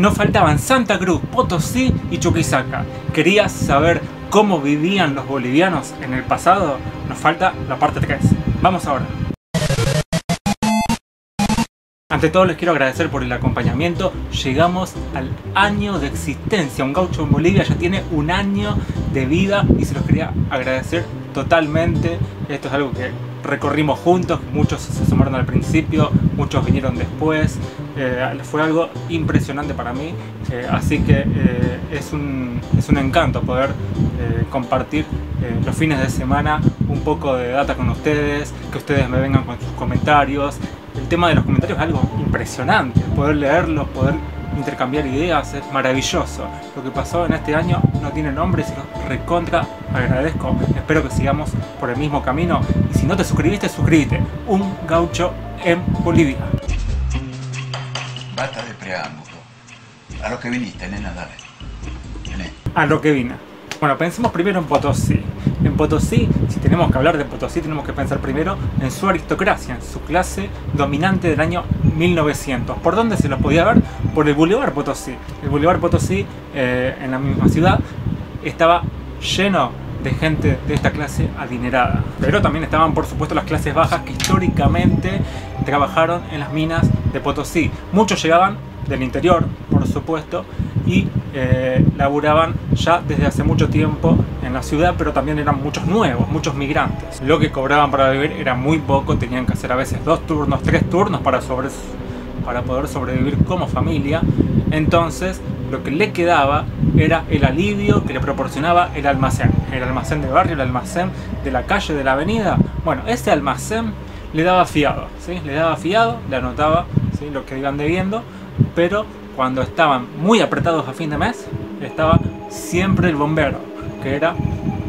Nos faltaban Santa Cruz, Potosí y Chuquisaca. ¿Querías saber cómo vivían los bolivianos en el pasado? Nos falta la parte 3. Vamos ahora. Ante todo les quiero agradecer por el acompañamiento. Llegamos al año de existencia. Un gaucho en Bolivia ya tiene un año de vida y se los quería agradecer totalmente. Esto es algo que recorrimos juntos, muchos se sumaron al principio, muchos vinieron después. Fue algo impresionante para mí, así que es un encanto poder compartir los fines de semana un poco de data con ustedes, que ustedes me vengan con sus comentarios. El tema de los comentarios es algo impresionante, poder leerlos, poder intercambiar ideas, es maravilloso. Lo que pasó en este año no tiene nombre y se los recontra agradezco. Espero que sigamos por el mismo camino y si no te suscribiste, suscríbete. Un gaucho en Bolivia. Basta de preámbulo. A lo que viniste, nena, dale. Vení. A lo que vine. Bueno, pensemos primero en Potosí. En Potosí, si tenemos que hablar de Potosí, tenemos que pensar primero en su aristocracia, en su clase dominante del año 1900. ¿Por dónde se los podía ver? Por el Boulevard Potosí. El Boulevard Potosí, en la misma ciudad, estaba lleno de gente de esta clase adinerada. Pero también estaban, por supuesto, las clases bajas que históricamente trabajaron en las minas de Potosí. Muchos llegaban del interior, por supuesto, y laburaban ya desde hace mucho tiempo en la ciudad, pero también eran muchos nuevos, muchos migrantes. Lo que cobraban para vivir era muy poco, tenían que hacer a veces 2 turnos, 3 turnos para poder sobrevivir como familia. Entonces lo que le quedaba era el alivio que le proporcionaba el almacén de barrio, el almacén de la calle, de la avenida. Bueno, ese almacén le daba fiado, ¿sí? Le daba fiado, le anotaba, ¿sí?, lo que iban debiendo, pero cuando estaban muy apretados a fin de mes, estaba siempre el bombero, que era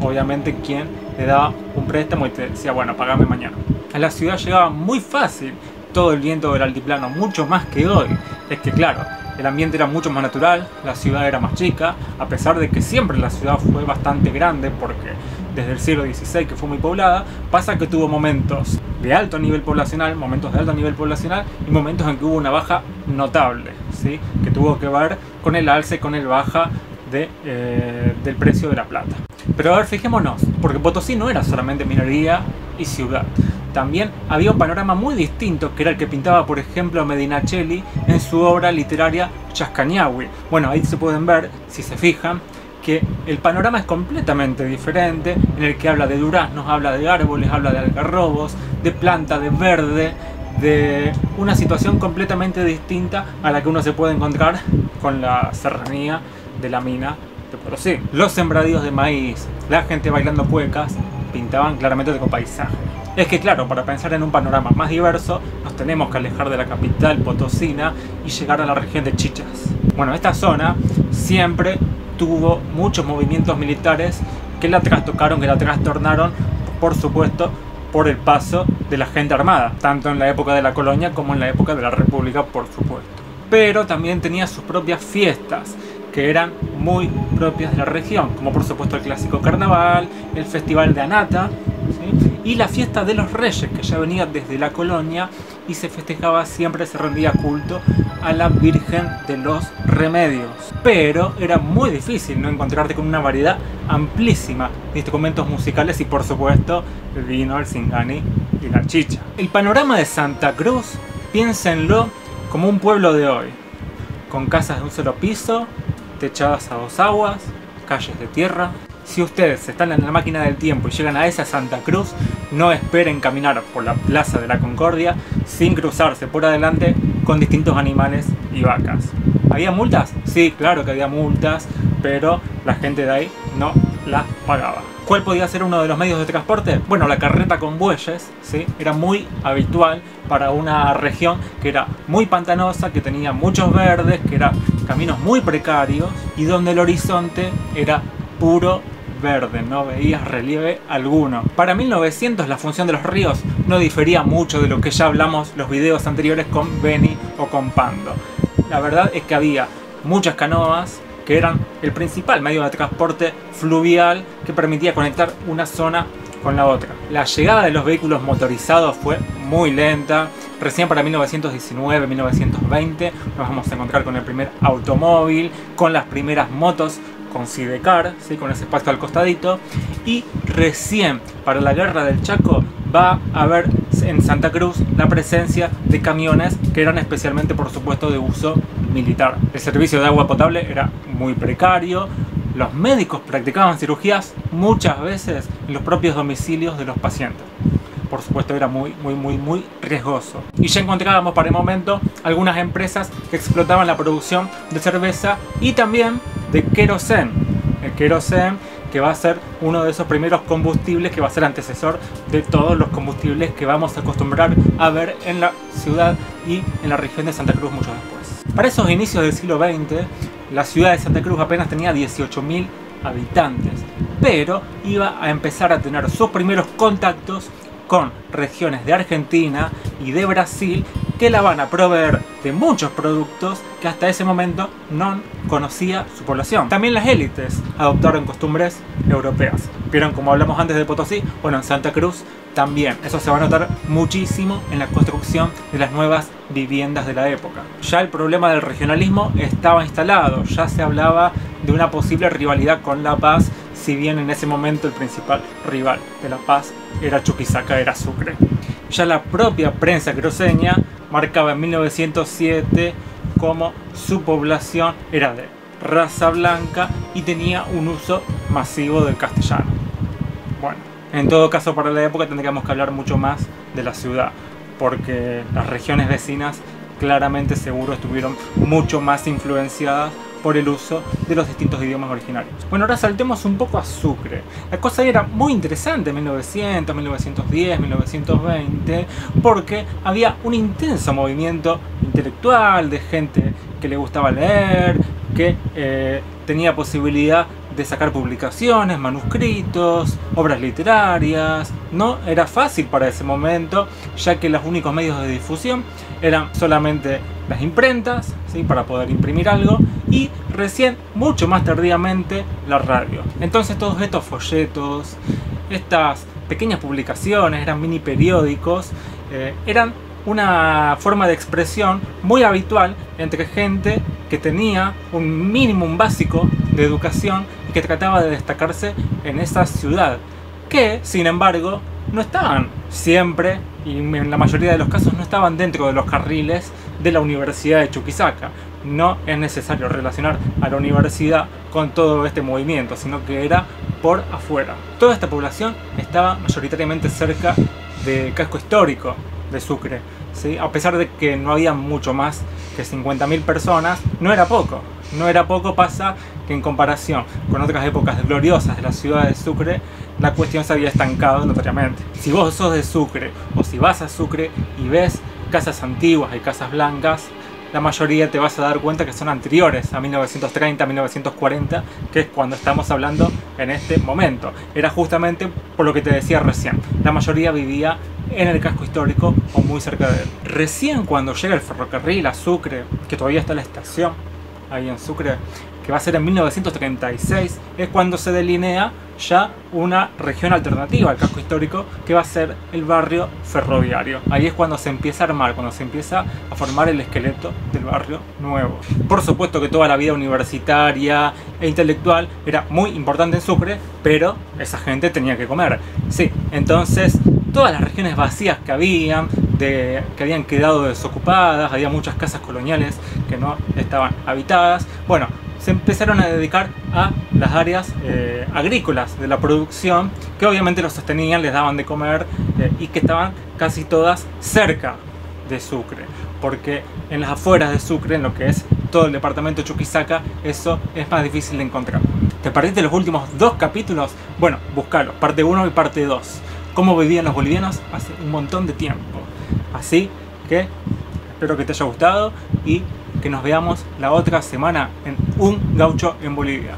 obviamente quien le daba un préstamo y te decía, bueno, pagame mañana. A la ciudad llegaba muy fácil todo el viento del altiplano, mucho más que hoy. Es que claro, el ambiente era mucho más natural, la ciudad era más chica, a pesar de que siempre la ciudad fue bastante grande, porque desde el siglo XVI, que fue muy poblada, pasa que tuvo momentos de alto nivel poblacional, y momentos en que hubo una baja notable, ¿sí?, que tuvo que ver con el alza y con el baja del precio de la plata. Pero a ver, fijémonos, porque Potosí no era solamente minería y ciudad. También había un panorama muy distinto, que era el que pintaba, por ejemplo, Medinaceli en su obra literaria Chascañahui. Bueno, ahí se pueden ver, si se fijan, que el panorama es completamente diferente, en el que habla de duraznos, habla de árboles, habla de algarrobos, de planta, de verde, de una situación completamente distinta a la que uno se puede encontrar con la serranía de la mina de Potosí. Los sembradíos de maíz, la gente bailando cuecas, pintaban claramente otro paisaje. Es que claro, para pensar en un panorama más diverso, nos tenemos que alejar de la capital potosina y llegar a la región de Chichas. Bueno, esta zona siempre tuvo muchos movimientos militares que la trastocaron, que la trastornaron, por supuesto, por el paso de la gente armada, tanto en la época de la colonia como en la época de la república, por supuesto. Pero también tenía sus propias fiestas, que eran muy propias de la región, como por supuesto el clásico carnaval, el festival de Anata, ¿sí?, y la fiesta de los reyes, que ya venía desde la colonia y se festejaba, siempre se rendía culto a la Virgen de los Remedios. Pero era muy difícil no encontrarte con una variedad amplísima de instrumentos musicales y por supuesto el vino, el singani y la chicha. El panorama de Santa Cruz, piénsenlo como un pueblo de hoy, con casas de un solo piso, techadas a 2 aguas, calles de tierra. Si ustedes están en la máquina del tiempo y llegan a esa Santa Cruz, no esperen caminar por la Plaza de la Concordia sin cruzarse por adelante con distintos animales y vacas. ¿Había multas? Sí, claro que había multas, pero la gente de ahí no las pagaba. ¿Cuál podía ser uno de los medios de transporte? Bueno, la carreta con bueyes, ¿sí?, era muy habitual para una región que era muy pantanosa, que tenía muchos verdes, que eran caminos muy precarios y donde el horizonte era puro verde, no veías relieve alguno. Para 1900 la función de los ríos no difería mucho de lo que ya hablamos los videos anteriores con Beni o con Pando. La verdad es que había muchas canoas, que eran el principal medio de transporte fluvial que permitía conectar una zona con la otra. La llegada de los vehículos motorizados fue muy lenta. Recién para 1919, 1920 nos vamos a encontrar con el primer automóvil, con las primeras motos, con sidecar, ¿sí? Con ese espacio al costadito. Y recién para la Guerra del Chaco va a haber en Santa Cruz la presencia de camiones que eran especialmente, por supuesto, de uso militar. El servicio de agua potable era muy precario. Los médicos practicaban cirugías muchas veces en los propios domicilios de los pacientes. Por supuesto era muy riesgoso. Y ya encontrábamos para el momento algunas empresas que explotaban la producción de cerveza y también de querosén. El querosén, que va a ser uno de esos primeros combustibles que va a ser antecesor de todos los combustibles que vamos a acostumbrar a ver en la ciudad y en la región de Santa Cruz mucho después. Para esos inicios del siglo XX, la ciudad de Santa Cruz apenas tenía 18.000 habitantes, pero iba a empezar a tener sus primeros contactos con regiones de Argentina y de Brasil que la van a proveer de muchos productos que hasta ese momento no conocía su población. También las élites adoptaron costumbres europeas. ¿Vieron como hablamos antes de Potosí? Bueno, en Santa Cruz también. Eso se va a notar muchísimo en la construcción de las nuevas viviendas de la época. Ya el problema del regionalismo estaba instalado, ya se hablaba de una posible rivalidad con La Paz, si bien en ese momento el principal rival de La Paz era Chuquisaca, era Sucre. Ya la propia prensa cruceña marcaba en 1907 como su población era de raza blanca y tenía un uso masivo del castellano. Bueno, en todo caso para la época tendríamos que hablar mucho más de la ciudad, porque las regiones vecinas claramente seguro estuvieron mucho más influenciadas por el uso de los distintos idiomas originarios. Bueno, ahora saltemos un poco a Sucre. La cosa era muy interesante en 1900, 1910, 1920, porque había un intenso movimiento intelectual de gente que le gustaba leer, que tenía posibilidad de sacar publicaciones, manuscritos, obras literarias. No era fácil para ese momento, ya que los únicos medios de difusión eran solamente las imprentas, ¿sí? Para poder imprimir algo, y recién, mucho más tardíamente, la radio. Entonces todos estos folletos, estas pequeñas publicaciones, eran mini periódicos, eran una forma de expresión muy habitual entre gente que tenía un mínimo básico de educación y que trataba de destacarse en esa ciudad, que sin embargo no estaban siempre, y en la mayoría de los casos no estaban dentro de los carriles de la Universidad de Chuquisaca. No es necesario relacionar a la universidad con todo este movimiento, sino que era por afuera. Toda esta población estaba mayoritariamente cerca del casco histórico de Sucre, ¿sí? A pesar de que no había mucho más que 50.000 personas, no era poco. No era poco, pasa que en comparación con otras épocas gloriosas de la ciudad de Sucre, la cuestión se había estancado notoriamente. Si vos sos de Sucre o si vas a Sucre y ves casas antiguas y casas blancas, la mayoría te vas a dar cuenta que son anteriores a 1930, 1940, que es cuando estamos hablando en este momento. Era justamente por lo que te decía recién. La mayoría vivía en el casco histórico o muy cerca de él. Recién cuando llega el ferrocarril a Sucre, que todavía está la estación ahí en Sucre, que va a ser en 1936, es cuando se delinea ya una región alternativa al casco histórico, que va a ser el barrio ferroviario. Ahí es cuando se empieza a armar, cuando se empieza a formar el esqueleto del barrio nuevo. Por supuesto que toda la vida universitaria e intelectual era muy importante en Sucre, pero esa gente tenía que comer. Sí, entonces todas las regiones vacías que habían quedado desocupadas, había muchas casas coloniales que no estaban habitadas. Bueno, se empezaron a dedicar a las áreas agrícolas de la producción, que obviamente los sostenían, les daban de comer y que estaban casi todas cerca de Sucre, porque en las afueras de Sucre, en lo que es todo el departamento de Chuquisaca, eso es más difícil de encontrar. ¿Te perdiste los últimos 2 capítulos? Bueno, búscalo, parte 1 y parte 2. Cómo vivían los bolivianos hace un montón de tiempo. Así que espero que te haya gustado y que nos veamos la otra semana en Un Gaucho en Bolivia.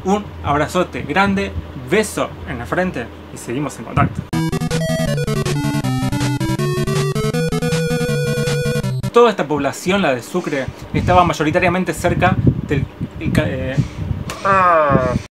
Un abrazote grande, beso en la frente y seguimos en contacto. Toda esta población, la de Sucre, estaba mayoritariamente cerca del